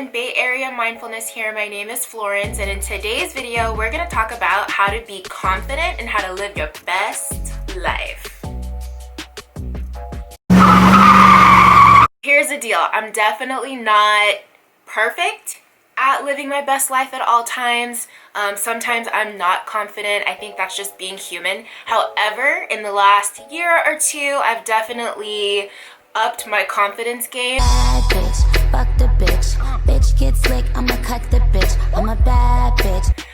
everyone, Bay Area Mindfulness here. My name is Florence, and in today's video, we're going to talk about how to be confident and how to live your best life. Here's the deal. I'm definitely not perfect at living my best life at all times. Sometimes I'm not confident. I think that's just being human. However, in the last year or two, I've definitely upped my confidence game. Bad bitch, fuck the bitch. Bitch gets slick, I'ma cut the bitch. I'm a bad bitch.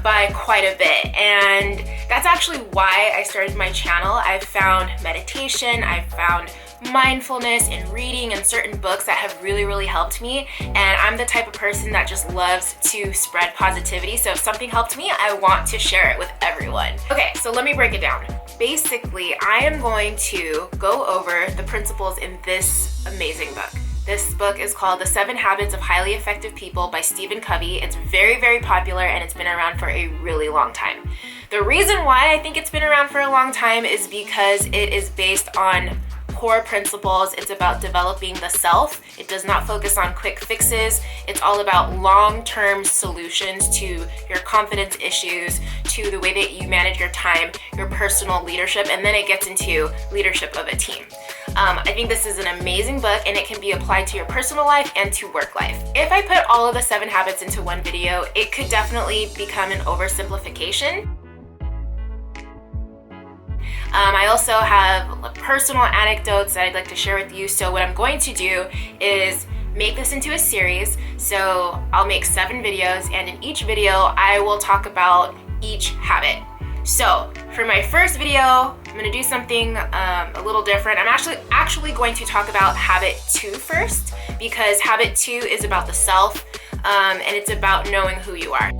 By quite a bit, and that's actually why I started my channel. I've found meditation, I've found mindfulness and reading and certain books that have really helped me, and I'm the type of person that just loves to spread positivity. So if something helped me, I want to share it with everyone. Okay, so let me break it down. Basically, I am going to go over the principles in this amazing book. This book is called The 7 Habits of Highly Effective People by Stephen Covey. It's very popular, and it's been around for a really long time. The reason why I think it's been around for a long time is because it is based on core principles. It's about developing the self. It does not focus on quick fixes. It's all about long-term solutions to your confidence issues, to the way that you manage your time, your personal leadership, and then it gets into leadership of a team. I think this is an amazing book, and it can be applied to your personal life and to work life. If I put all of the 7 habits into one video, it could definitely become an oversimplification. I also have personal anecdotes that I'd like to share with you. So what I'm going to do is make this into a series. So I'll make 7 videos, and in each video, I will talk about each habit. So for my first video, I'm going to do something a little different. I'm actually going to talk about habit 2 first, because habit 2 is about the self, and it's about knowing who you are.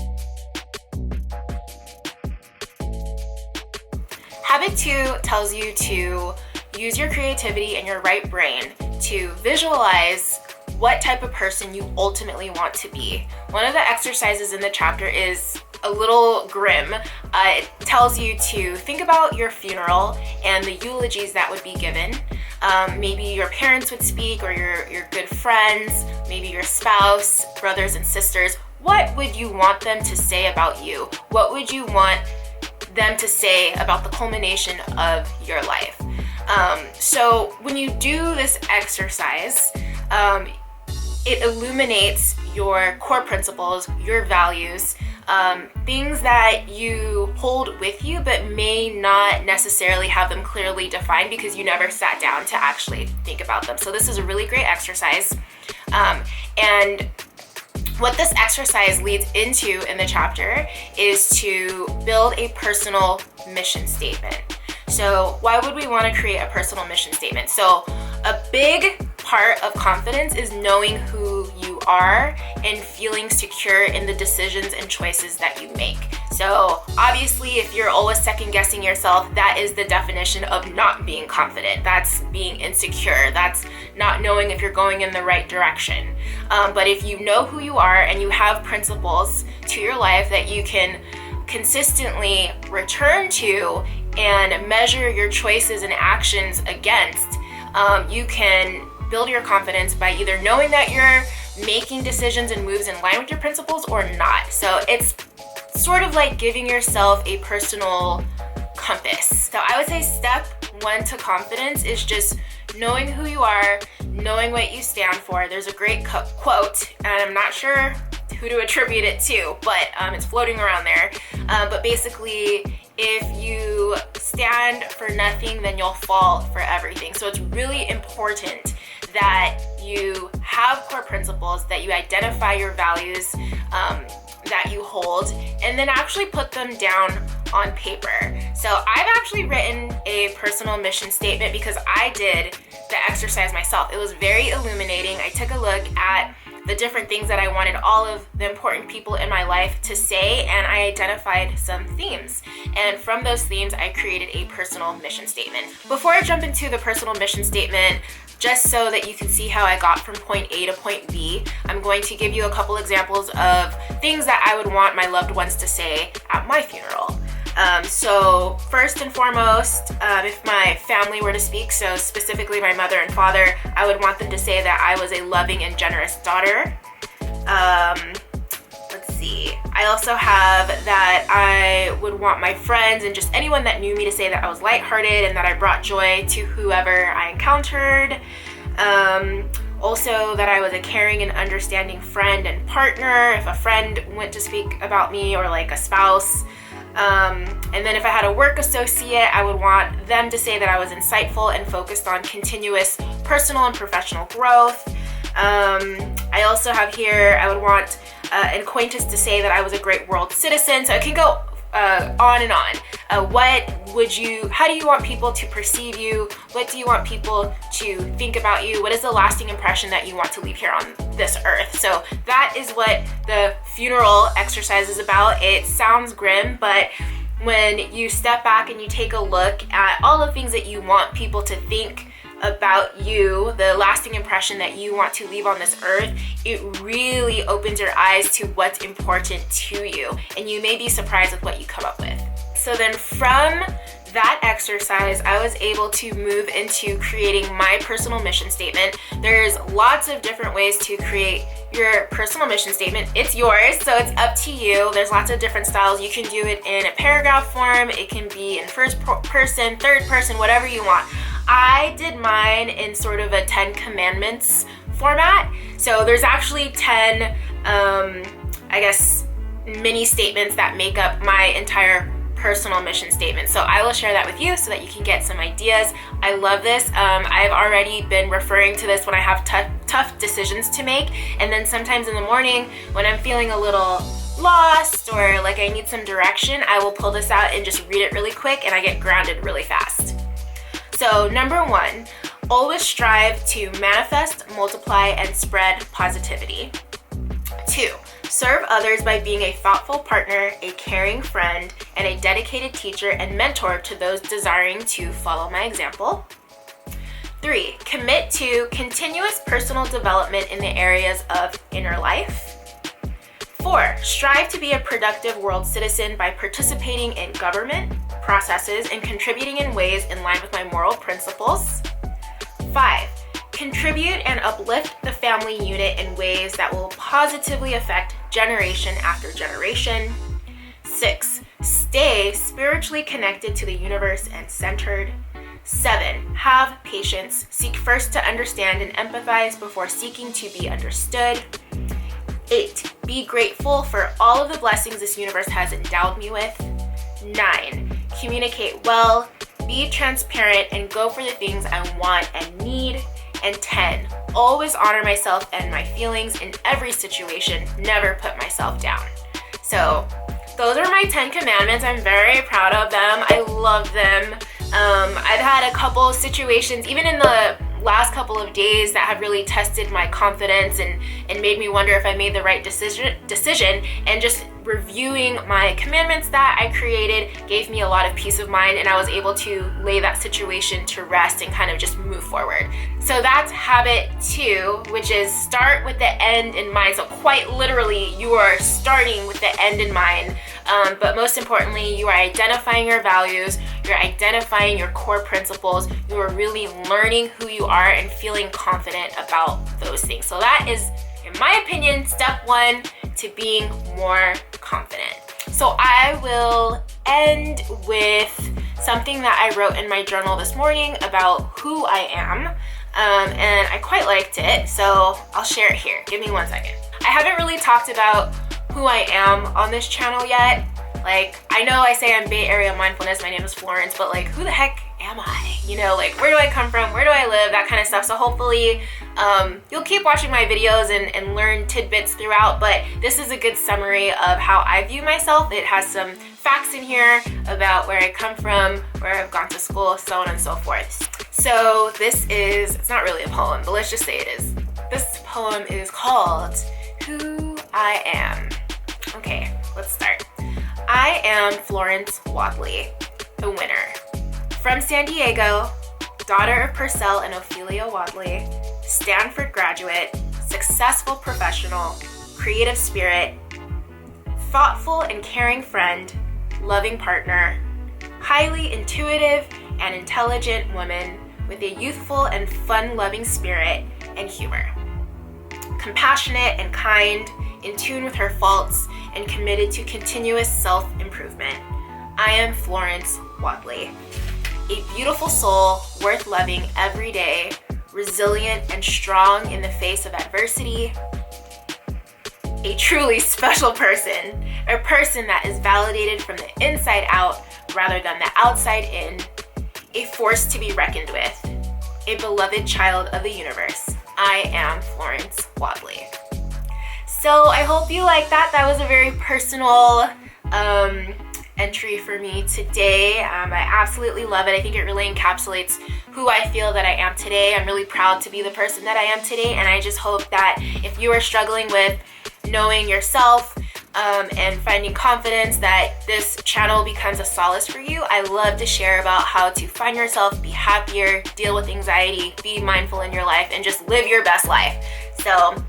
Habit 2 tells you to use your creativity and your right brain to visualize what type of person you ultimately want to be. One of the exercises in the chapter is a little grim. It tells you to think about your funeral and the eulogies that would be given. Maybe your parents would speak, or your good friends, maybe your spouse, brothers and sisters. What would you want them to say about you? What would you want them to say about the culmination of your life? So when you do this exercise, it illuminates your core principles, your values, things that you hold with you but may not necessarily have them clearly defined because you never sat down to actually think about them. So this is a really great exercise, and what this exercise leads into in the chapter is to build a personal mission statement. So why would we want to create a personal mission statement? So a big part of confidence is knowing who you are and feeling secure in the decisions and choices that you make. So obviously, if you're always second guessing yourself, that is the definition of not being confident. That's being insecure. That's not knowing if you're going in the right direction. But if you know who you are and you have principles to your life that you can consistently return to and measure your choices and actions against, you can build your confidence by either knowing that you're making decisions and moves in line with your principles or not. So it's sort of like giving yourself a personal compass. So I would say step 1 to confidence is just knowing who you are, knowing what you stand for. There's a great quote, and I'm not sure who to attribute it to, but it's floating around there. But basically, if you stand for nothing, then you'll fall for everything. So it's really important that you have core principles, that you identify your values that you hold, and then actually put them down on paper. So I've actually written a personal mission statement because I did the exercise myself. It was very illuminating. I took a look at the different things that I wanted all of the important people in my life to say, and I identified some themes. And from those themes, I created a personal mission statement. Before I jump into the personal mission statement, just so that you can see how I got from point A to point B, I'm going to give you a couple examples of things that I would want my loved ones to say at my funeral. So first and foremost, if my family were to speak, so specifically my mother and father, I would want them to say that I was a loving and generous daughter. Let's see. I also have that I would want my friends and just anyone that knew me to say that I was lighthearted and that I brought joy to whoever I encountered. Also that I was a caring and understanding friend and partner if a friend went to speak about me, or like a spouse. And then if I had a work associate, I would want them to say that I was insightful and focused on continuous personal and professional growth. I also have here, I would want an acquaintance to say that I was a great world citizen. So it can go on and on. How do you want people to perceive you? What do you want people to think about you? What is the lasting impression that you want to leave here on this earth? So that is what the funeral exercise is about. It sounds grim, but when you step back and you take a look at all the things that you want people to think about you, the lasting impression that you want to leave on this earth, it really opens your eyes to what's important to you, and you may be surprised with what you come up with. So then from that exercise, I was able to move into creating my personal mission statement. There's lots of different ways to create your personal mission statement. It's yours, so it's up to you. There's lots of different styles. You can do it in a paragraph form. It can be in first person, third person, whatever you want. I did mine in sort of a 10 commandments format. So there's actually 10, mini statements that make up my entire personal mission statement. So I will share that with you so that you can get some ideas. I love this. I've already been referring to this when I have tough decisions to make. And then sometimes in the morning when I'm feeling a little lost or like I need some direction, I will pull this out and just read it really quick, and I get grounded really fast. So number 1, always strive to manifest, multiply, and spread positivity. 2, serve others by being a thoughtful partner, a caring friend, and a dedicated teacher and mentor to those desiring to follow my example. 3, commit to continuous personal development in the areas of inner life. 4, strive to be a productive world citizen by participating in government processes and contributing in ways in line with my moral principles. 5, contribute and uplift the family unit in ways that will positively affect generation after generation. 6, stay spiritually connected to the universe and centered. 7, have patience. Seek first to understand and empathize before seeking to be understood. 8, be grateful for all of the blessings this universe has endowed me with. 9, communicate well, be transparent, and go for the things I want and need. And 10, always honor myself and my feelings in every situation, never put myself down. So those are my 10 commandments. I'm very proud of them. I love them. I've had a couple situations, even in the last couple of days, that have really tested my confidence and made me wonder if I made the right decision. And just reviewing my commandments that I created gave me a lot of peace of mind, and I was able to lay that situation to rest and kind of just move forward. So that's habit 2, which is start with the end in mind. So quite literally, you are starting with the end in mind. But most importantly, you are identifying your values, you're identifying your core principles, you are really learning who you are and feeling confident about those things. So that is, in my opinion, step 1 to being more confident. So I will end with something that I wrote in my journal this morning about who I am, and I quite liked it, so I'll share it here. Give me 1 second. I haven't really talked about who I am on this channel yet. Like, I know I say I'm Bay Area Mindfulness, my name is Florence, but like, who the heck am I? You know, like, where do I come from? Where do I live? That kind of stuff. So hopefully you'll keep watching my videos and learn tidbits throughout, but this is a good summary of how I view myself. It has some facts in here about where I come from, where I've gone to school, so on and so forth. So this is, it's not really a poem, but let's just say it is. This poem is called Who I Am. Okay, let's start. I am Florence Wadley, the winner. From San Diego, daughter of Purcell and Ophelia Wadley, Stanford graduate, successful professional, creative spirit, thoughtful and caring friend, loving partner, highly intuitive and intelligent woman with a youthful and fun-loving spirit and humor. compassionate and kind, in tune with her faults, and committed to continuous self-improvement. I am Florence Wadley, a beautiful soul worth loving every day, resilient and strong in the face of adversity, a truly special person, a person that is validated from the inside out rather than the outside in, a force to be reckoned with, a beloved child of the universe. I am Florence Wadley. So I hope you like that. That was a very personal entry for me today. I absolutely love it. I think it really encapsulates who I feel that I am today. I'm really proud to be the person that I am today, and I just hope that if you are struggling with knowing yourself and finding confidence, that this channel becomes a solace for you. I love to share about how to find yourself, be happier, deal with anxiety, be mindful in your life, and just live your best life. So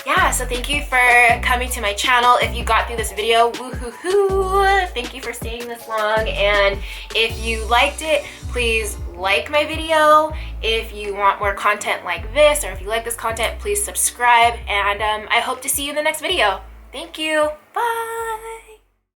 yeah, so thank you for coming to my channel. If you got through this video, woo-hoo-hoo, thank you for staying this long. And if you liked it, please like my video. If you want more content like this, or if you like this content, please subscribe. And I hope to see you in the next video. Thank you. Bye.